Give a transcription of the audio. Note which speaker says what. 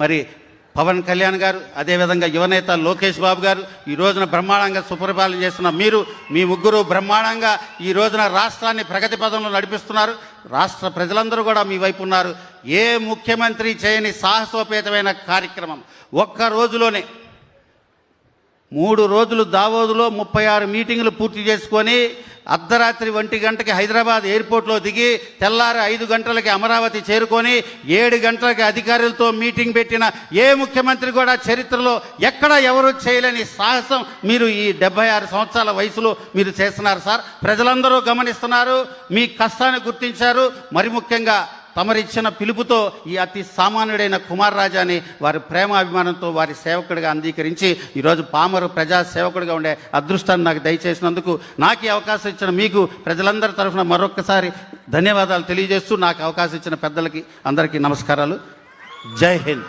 Speaker 1: మరి పవన్ కళ్యాణ్ గారు, అదేవిధంగా యువనేత లోకేష్ బాబు గారు ఈ రోజున బ్రహ్మాండంగా సుపరిపాలన చేస్తున్న మీరు, మీ ముగ్గురు బ్రహ్మాండంగా ఈ రోజున రాష్ట్రాన్ని ప్రగతి పదంలో నడిపిస్తున్నారు. రాష్ట్ర ప్రజలందరూ కూడా మీ వైపు ఉన్నారు. ఏ ముఖ్యమంత్రి చేయని సాహసోపేతమైన కార్యక్రమం ఒక్క రోజులోనే 3 రోజులు దావోదులో 36 మీటింగులు పూర్తి చేసుకొని అర్ధరాత్రి 1 గంటకి హైదరాబాద్ ఎయిర్పోర్ట్లో దిగి తెల్లారి 5 గంటలకి అమరావతి చేరుకొని 7 గంటలకి అధికారులతో మీటింగ్ పెట్టిన ఏ ముఖ్యమంత్రి కూడా చరిత్రలో ఎక్కడ ఎవరు చేయలేని సాహసం మీరు ఈ 76 సంవత్సరాల వయసులో మీరు చేస్తున్నారు సార్. ప్రజలందరూ గమనిస్తున్నారు, మీ కష్టాన్ని గుర్తించారు. మరి ముఖ్యంగా తమరిచ్చిన పిలుపుతో ఈ అతి సామాన్యుడైన కుమార్ రాజాని వారి ప్రేమాభిమానంతో వారి సేవకుడిగా అంగీకరించి ఈరోజు పామరు ప్రజా సేవకుడిగా ఉండే అదృష్టాన్ని నాకు దయచేసినందుకు, నాకు ఈ అవకాశం ఇచ్చిన మీకు ప్రజలందరి తరఫున మరొక్కసారి ధన్యవాదాలు తెలియజేస్తూ నాకు అవకాశం ఇచ్చిన పెద్దలకి అందరికీ నమస్కారాలు. జై హింద్.